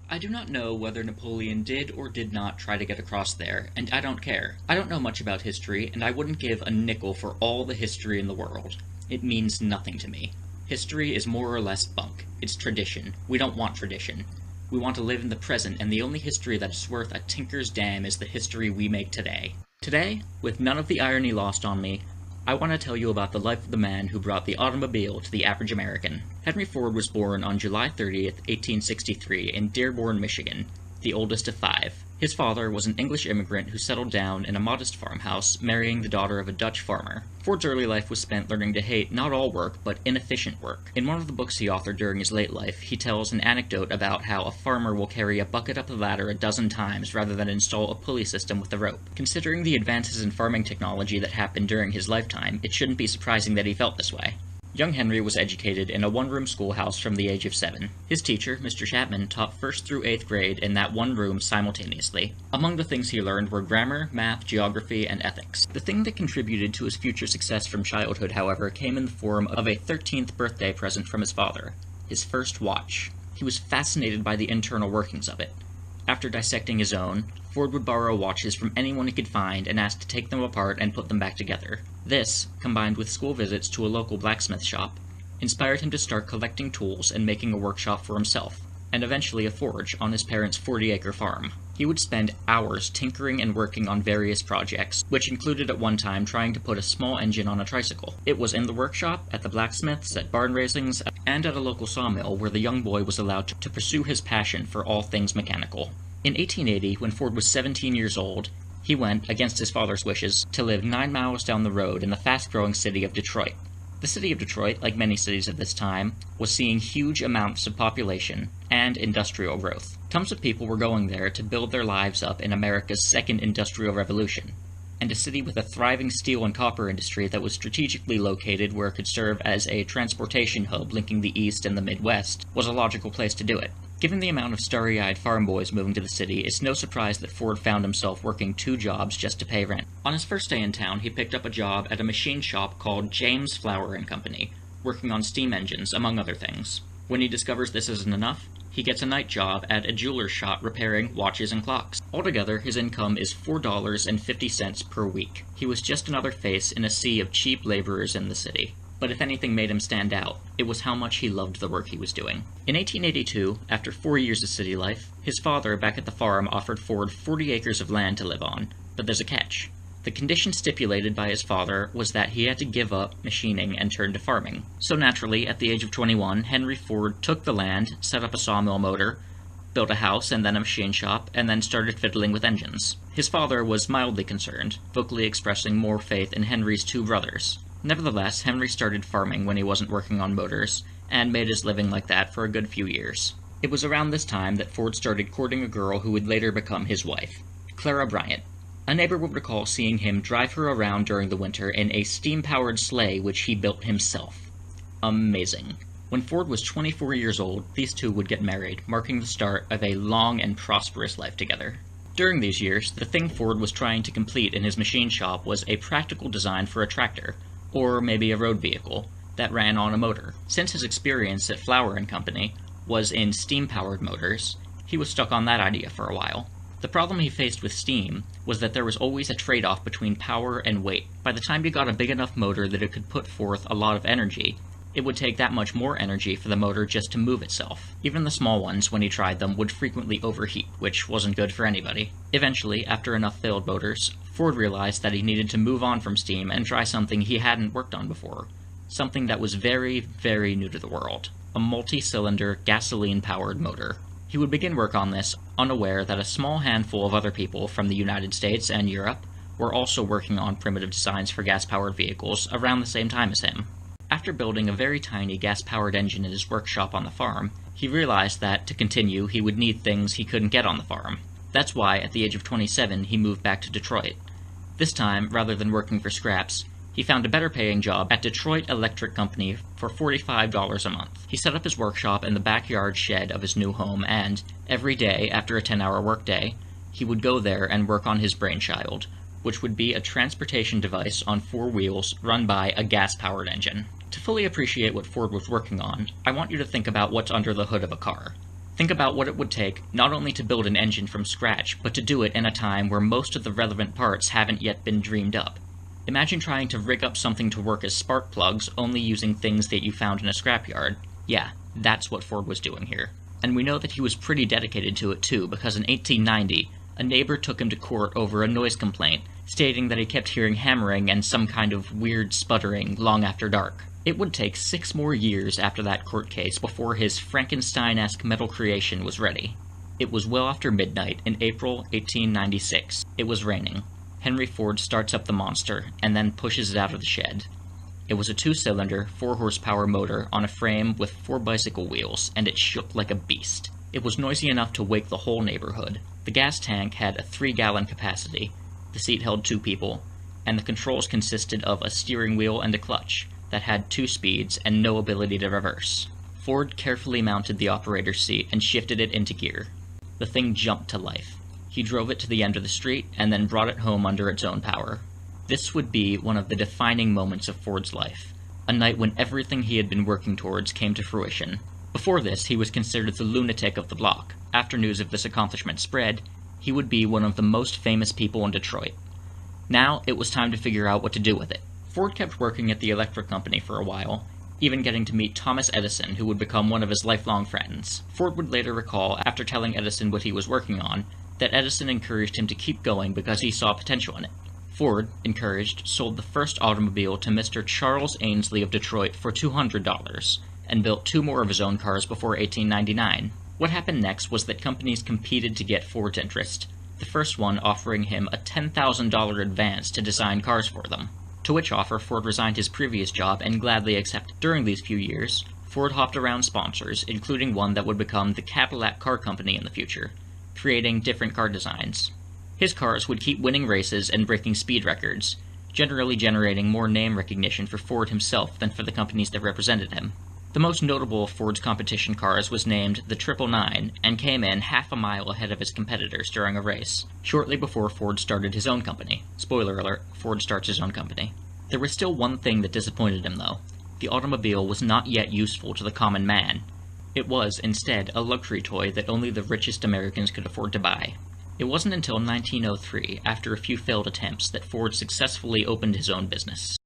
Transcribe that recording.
I do not know whether Napoleon did or did not try to get across there, and I don't care. I don't know much about history, and I wouldn't give a nickel for all the history in the world. It means nothing to me. History is more or less bunk. It's tradition. We don't want tradition. We want to live in the present, and the only history that is worth a tinker's damn is the history we make today. Today, with none of the irony lost on me, I want to tell you about the life of the man who brought the automobile to the average American. Henry Ford was born on July 30th, 1863 in Dearborn, Michigan, the oldest of 5. His father was an English immigrant who settled down in a modest farmhouse, marrying the daughter of a Dutch farmer. Ford's early life was spent learning to hate not all work, but inefficient work. In one of the books he authored during his late life, he tells an anecdote about how a farmer will carry a bucket up a ladder a dozen times rather than install a pulley system with a rope. Considering the advances in farming technology that happened during his lifetime, it shouldn't be surprising that he felt this way. Young Henry was educated in a one-room schoolhouse from the age of 7. His teacher, Mr. Chapman, taught 1st through 8th grade in that one room simultaneously. Among the things he learned were grammar, math, geography, and ethics. The thing that contributed to his future success from childhood, however, came in the form of a 13th birthday present from his father, his first watch. He was fascinated by the internal workings of it. After dissecting his own, Ford would borrow watches from anyone he could find and ask to take them apart and put them back together. This, combined with school visits to a local blacksmith shop, inspired him to start collecting tools and making a workshop for himself, and eventually a forge on his parents' 40-acre farm. He would spend hours tinkering and working on various projects, which included at one time trying to put a small engine on a tricycle. It was in the workshop, at the blacksmiths, at barn raisings, and at a local sawmill where the young boy was allowed to pursue his passion for all things mechanical. In 1880, when Ford was 17 years old, he went, against his father's wishes, to live 9 miles down the road in the fast-growing city of Detroit. The city of Detroit, like many cities of this time, was seeing huge amounts of population and industrial growth. Tons of people were going there to build their lives up in America's second industrial revolution, and a city with a thriving steel and copper industry that was strategically located where it could serve as a transportation hub linking the East and the Midwest was a logical place to do it. Given the amount of starry-eyed farm boys moving to the city, it's no surprise that Ford found himself working 2 jobs just to pay rent. On his first day in town, he picked up a job at a machine shop called James Flour & Company, working on steam engines, among other things. When he discovers this isn't enough, he gets a night job at a jeweler's shop repairing watches and clocks. Altogether, his income is $4.50 per week. He was just another face in a sea of cheap laborers in the city. But if anything made him stand out, it was how much he loved the work he was doing. In 1882, after 4 years of city life, his father back at the farm offered Ford 40 acres of land to live on, but there's a catch. The condition stipulated by his father was that he had to give up machining and turn to farming. So naturally, at the age of 21, Henry Ford took the land, set up a sawmill motor, built a house and then a machine shop, and then started fiddling with engines. His father was mildly concerned, vocally expressing more faith in Henry's 2 brothers. Nevertheless, Henry started farming when he wasn't working on motors, and made his living like that for a good few years. It was around this time that Ford started courting a girl who would later become his wife, Clara Bryant. A neighbor would recall seeing him drive her around during the winter in a steam-powered sleigh which he built himself. Amazing. When Ford was 24 years old, these two would get married, marking the start of a long and prosperous life together. During these years, the thing Ford was trying to complete in his machine shop was a practical design for a tractor, or maybe a road vehicle, that ran on a motor. Since his experience at Flour & Company was in steam-powered motors, he was stuck on that idea for a while. The problem he faced with steam was that there was always a trade-off between power and weight. By the time you got a big enough motor that it could put forth a lot of energy, it would take that much more energy for the motor just to move itself. Even the small ones, when he tried them, would frequently overheat, which wasn't good for anybody. Eventually, after enough failed motors, Ford realized that he needed to move on from steam and try something he hadn't worked on before. Something that was very, very new to the world. A multi-cylinder, gasoline-powered motor. He would begin work on this, unaware that a small handful of other people from the United States and Europe were also working on primitive designs for gas-powered vehicles around the same time as him. After building a very tiny gas-powered engine in his workshop on the farm, he realized that, to continue, he would need things he couldn't get on the farm. That's why, at the age of 27, he moved back to Detroit. This time, rather than working for scraps, he found a better-paying job at Detroit Electric Company for $45 a month. He set up his workshop in the backyard shed of his new home, and, every day after a 10-hour workday, he would go there and work on his brainchild, which would be a transportation device on 4 wheels run by a gas-powered engine. To fully appreciate what Ford was working on, I want you to think about what's under the hood of a car. Think about what it would take not only to build an engine from scratch, but to do it in a time where most of the relevant parts haven't yet been dreamed up. Imagine trying to rig up something to work as spark plugs only using things that you found in a scrapyard. Yeah, that's what Ford was doing here. And we know that he was pretty dedicated to it too, because in 1890, a neighbor took him to court over a noise complaint, stating that he kept hearing hammering and some kind of weird sputtering long after dark. It would take 6 more years after that court case before his Frankenstein-esque metal creation was ready. It was well after midnight in April 1896. It was raining. Henry Ford starts up the monster, and then pushes it out of the shed. It was a 2-cylinder, 4-horsepower motor on a frame with 4 bicycle wheels, and it shook like a beast. It was noisy enough to wake the whole neighborhood. The gas tank had a 3-gallon capacity, the seat held 2 people, and the controls consisted of a steering wheel and a clutch that had 2 speeds and no ability to reverse. Ford carefully mounted the operator's seat and shifted it into gear. The thing jumped to life. He drove it to the end of the street and then brought it home under its own power. This would be one of the defining moments of Ford's life, a night when everything he had been working towards came to fruition. Before this, he was considered the lunatic of the block. After news of this accomplishment spread, he would be one of the most famous people in Detroit. Now, it was time to figure out what to do with it. Ford kept working at the electric company for a while, even getting to meet Thomas Edison, who would become one of his lifelong friends. Ford would later recall, after telling Edison what he was working on, that Edison encouraged him to keep going because he saw potential in it. Ford, encouraged, sold the first automobile to Mr. Charles Ainsley of Detroit for $200, and built 2 more of his own cars before 1899. What happened next was that companies competed to get Ford's interest, the first one offering him a $10,000 advance to design cars for them. To which offer Ford resigned his previous job and gladly accepted. During these few years, Ford hopped around sponsors, including one that would become the Cadillac Car Company in the future, creating different car designs. His cars would keep winning races and breaking speed records, generally generating more name recognition for Ford himself than for the companies that represented him. The most notable of Ford's competition cars was named the 999 and came in half a mile ahead of his competitors during a race, shortly before Ford started his own company. Spoiler alert, Ford starts his own company. There was still one thing that disappointed him, though. The automobile was not yet useful to the common man. It was, instead, a luxury toy that only the richest Americans could afford to buy. It wasn't until 1903, after a few failed attempts, that Ford successfully opened his own business.